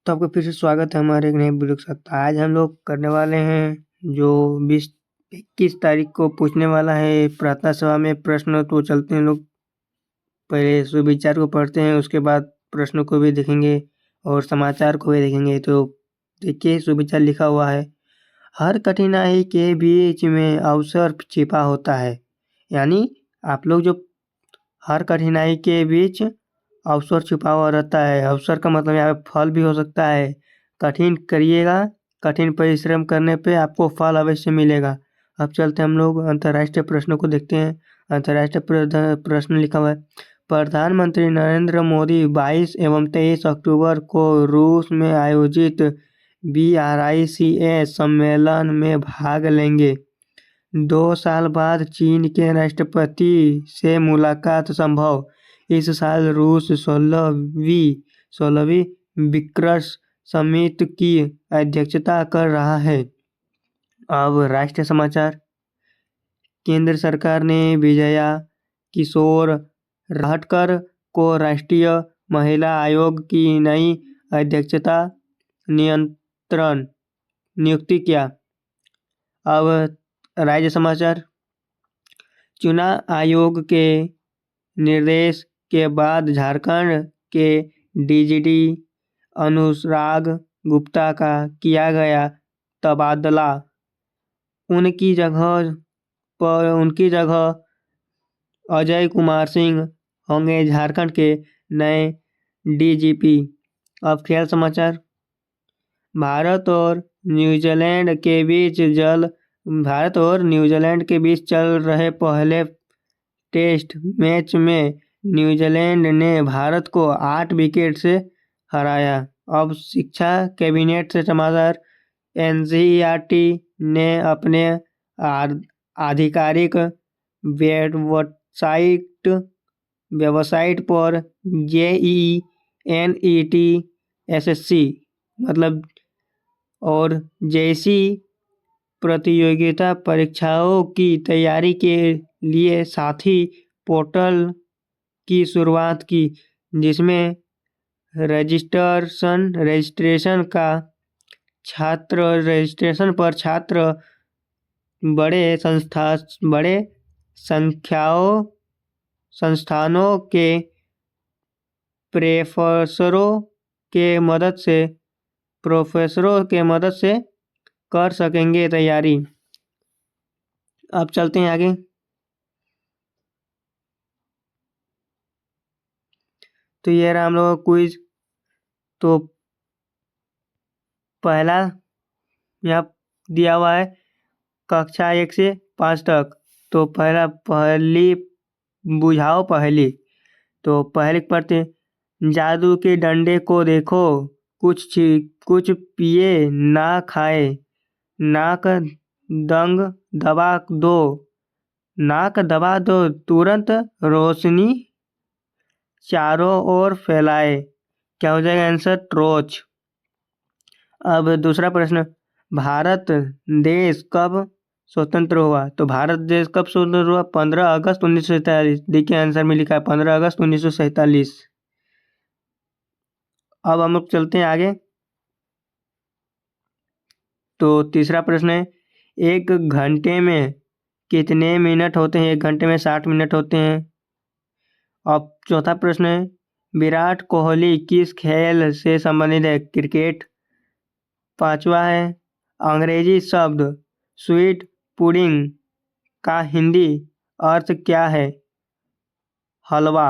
तो आपका फिर से स्वागत है हमारे एक नए वीडियो के साथ। आज हम लोग करने वाले हैं जो 21 तारीख को पूछने वाला है प्रार्थना सभा में प्रश्न। तो चलते हैं लोग, पहले सुविचार को पढ़ते हैं, उसके बाद प्रश्नों को भी देखेंगे और समाचार को भी देखेंगे। तो देखिए, सुविचार लिखा हुआ है, हर कठिनाई के बीच में अवसर छिपा होता है। यानी आप लोग जो हर कठिनाई के बीच अवसर छुपा हुआ रहता है। अवसर का मतलब यहाँ पे फल भी हो सकता है। कठिन करिएगा, कठिन परिश्रम करने पे आपको फल अवश्य मिलेगा। अब चलते हम लोग अंतर्राष्ट्रीय प्रश्नों को देखते हैं। अंतर्राष्ट्रीय प्रश्न लिखा हुआ है, प्रधानमंत्री नरेंद्र मोदी 22 एवं 23 अक्टूबर को रूस में आयोजित BRICS सम्मेलन में भाग लेंगे। 2 साल बाद चीन के राष्ट्रपति से मुलाकात संभव। इस साल रूस 16वीं ब्रिक्स समिट की अध्यक्षता कर रहा है। अब राष्ट्रीय समाचार, केंद्र सरकार ने विजया किशोर राहटकर को राष्ट्रीय महिला आयोग की नई अध्यक्षता नियुक्ति किया। अब राज्य समाचार, चुनाव आयोग के निर्देश के बाद झारखंड के DGD अनुराग गुप्ता का किया गया तबादला। उनकी जगह अजय कुमार सिंह होंगे झारखंड के नए DGP। अब खेल समाचार, भारत और न्यूजीलैंड के बीच चल रहे पहले टेस्ट मैच में न्यूजीलैंड ने भारत को 8 विकेट से हराया। अब शिक्षा कैबिनेट से समाचार, NCERT ने अपने आधिकारिक वेबसाइट पर JEE NET SSC और जैसी प्रतियोगिता परीक्षाओं की तैयारी के लिए साथी पोर्टल की शुरुआत की, जिसमें रजिस्ट्रेशन पर छात्र बड़े संस्थानों के प्रोफेसरों के मदद से कर सकेंगे तैयारी। अब चलते हैं आगे। तो ये रहा हम लोगों का क्विज। तो पहला यहाँ दिया हुआ है कक्षा 1 से 5 तक। तो पहली बुझाओ पहली। तो पहले पढ़ते, जादू के डंडे को देखो, कुछ पिए ना खाए, नाक दबा दो, तुरंत रोशनी चारों ओर फैलाए। क्या हो जाएगा आंसर? टॉर्च। अब दूसरा प्रश्न, भारत देश कब स्वतंत्र हुआ? तो भारत देश कब स्वतंत्र हुआ? 15 अगस्त 1947। देखिए आंसर में लिखा है 15 अगस्त 1947। अब हम लोग चलते हैं आगे। तो तीसरा प्रश्न है, 1 घंटे में कितने मिनट होते हैं? 1 घंटे में 60 मिनट होते हैं। अब चौथा प्रश्न है, विराट कोहली किस खेल से संबंधित है? क्रिकेट। पांचवा है, अंग्रेजी शब्द स्वीट पुडिंग का हिंदी अर्थ क्या है? हलवा।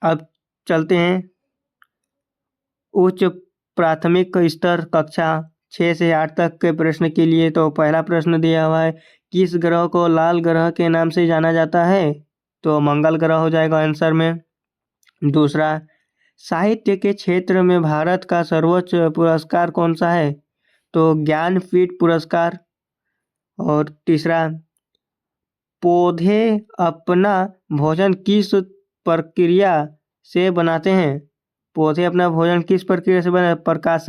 अब चलते हैं उच्च प्राथमिक स्तर कक्षा 6 से 8 तक के प्रश्न के लिए। तो पहला प्रश्न दिया हुआ है, किस ग्रह को लाल ग्रह के नाम से जाना जाता है? तो मंगल ग्रह हो जाएगा आंसर में। दूसरा, साहित्य के क्षेत्र में भारत का सर्वोच्च पुरस्कार कौन सा है? तो ज्ञानपीठ पुरस्कार। और तीसरा, पौधे अपना भोजन किस प्रक्रिया से बनाते हैं? पौधे अपना भोजन किस प्रक्रिया से बनाते? प्रकाश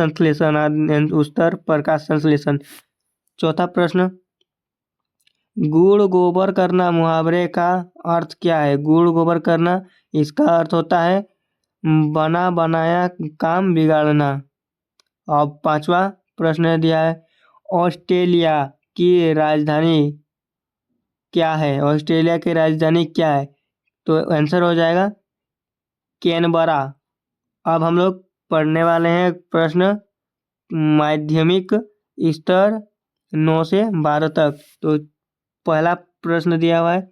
संश्लेषण। चौथा प्रश्न, गुड़ गोबर करना मुहावरे का अर्थ क्या है? गुड़ गोबर करना, इसका अर्थ होता है बना बनाया काम बिगाड़ना। अब 5वां प्रश्न दिया है, ऑस्ट्रेलिया की राजधानी क्या है? ऑस्ट्रेलिया की राजधानी क्या है? तो आंसर हो जाएगा कैनबरा। अब हम लोग पढ़ने वाले हैं प्रश्न माध्यमिक स्तर 9 से 12 तक। तो पहला प्रश्न दिया हुआ है,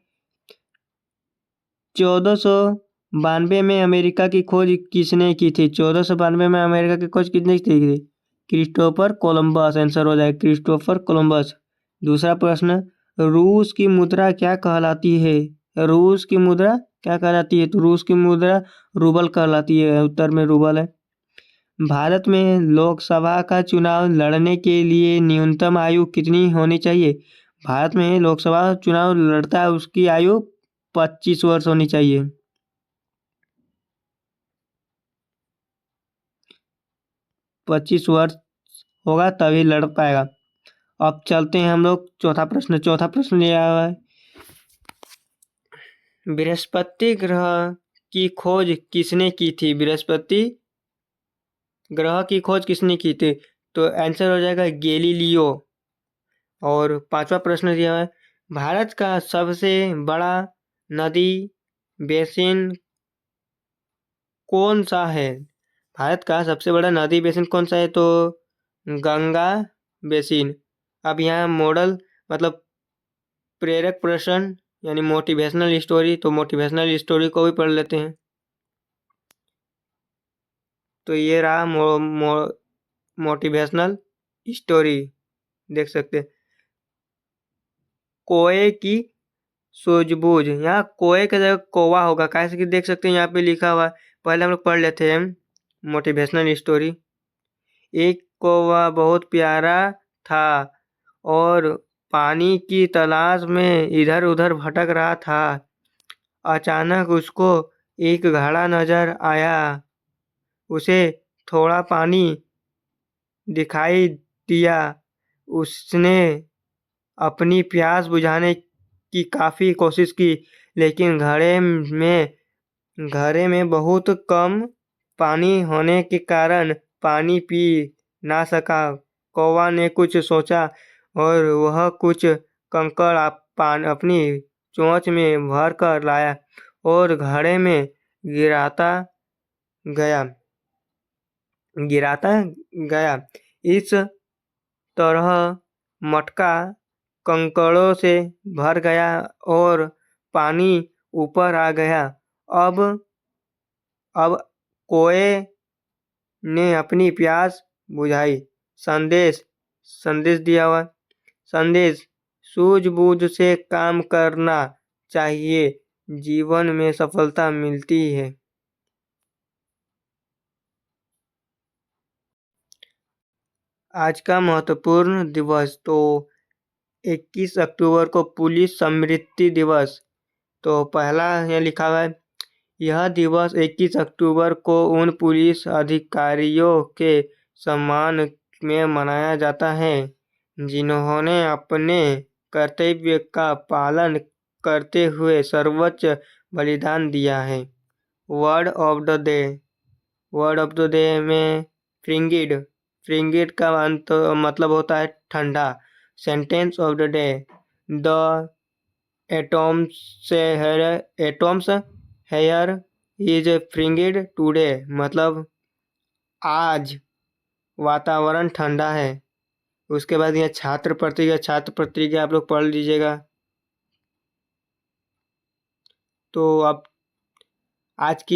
1492 में अमेरिका की खोज किसने की थी? 1492 में अमेरिका की खोज किसने की थी? Christopher Columbus. आंसर हो जाएगा क्रिस्टोफर कोलंबस। दूसरा प्रश्न, रूस की मुद्रा क्या कहलाती है? रूस की मुद्रा क्या कहलाती है? तो रूस की मुद्रा रूबल कहलाती है। उत्तर में रूबल है। भारत में लोकसभा का चुनाव लड़ने के लिए न्यूनतम आयु कितनी होनी चाहिए? भारत में लोकसभा चुनाव लड़ता है उसकी आयु 25 वर्ष होनी चाहिए। 25 वर्ष होगा तभी लड़ पाएगा। अब चलते हैं हम लोग चौथा प्रश्न लिया हुआ है, बृहस्पति ग्रह की खोज किसने की थी? बृहस्पति ग्रह की खोज किसने की थी? तो आंसर हो जाएगा गैलीलियो। और 5वां प्रश्न दिया है, भारत का सबसे बड़ा नदी बेसिन कौन सा है? भारत का सबसे बड़ा नदी बेसिन कौन सा है? तो गंगा बेसिन। अब यहाँ मॉडल मतलब प्रेरक प्रश्न यानी मोटिवेशनल स्टोरी, तो मोटिवेशनल स्टोरी को भी पढ़ लेते हैं। तो ये रहा मोटिवेशनल स्टोरी, देख सकते हैं। कोए की सूझबूझ, यहाँ कोए की जगह कौवा होगा, कैसे कि देख सकते हैं यहाँ पे लिखा हुआ है। पहले हम लोग पढ़ लेते हैं मोटिवेशनल स्टोरी। एक कौवा बहुत प्यारा था और पानी की तलाश में इधर उधर भटक रहा था। अचानक उसको एक घड़ा नजर आया। उसे थोड़ा पानी दिखाई दिया। उसने अपनी प्यास बुझाने की काफी कोशिश की, लेकिन घड़े में बहुत कम पानी होने के कारण पानी पी ना सका। कौवा ने कुछ सोचा और वह कुछ कंकड़ अपनी चोंच में भर कर लाया और घड़े में गिराता गया। इस तरह मटका कंकड़ों से भर गया और पानी ऊपर आ गया। अब कोए ने अपनी प्यास बुझाई। संदेश दिया हुआ। संदेश, सूझबूझ से काम करना चाहिए, जीवन में सफलता मिलती है। आज का महत्वपूर्ण दिवस, तो 21 अक्टूबर को पुलिस स्मृति दिवस। तो पहला यहाँ लिखा हुआ है, यह दिवस 21 अक्टूबर को उन पुलिस अधिकारियों के सम्मान में मनाया जाता है जिन्होंने अपने कर्तव्य का पालन करते हुए सर्वोच्च बलिदान दिया है। वर्ड ऑफ द डे में फ्रिंगिड का मतलब होता है ठंडा। Sentence of the day, the atmosphere is frigid today, मतलब आज वातावरण ठंडा है। उसके बाद यह छात्र प्रतिज्ञा आप लोग पढ़ लीजिएगा। तो अब आज की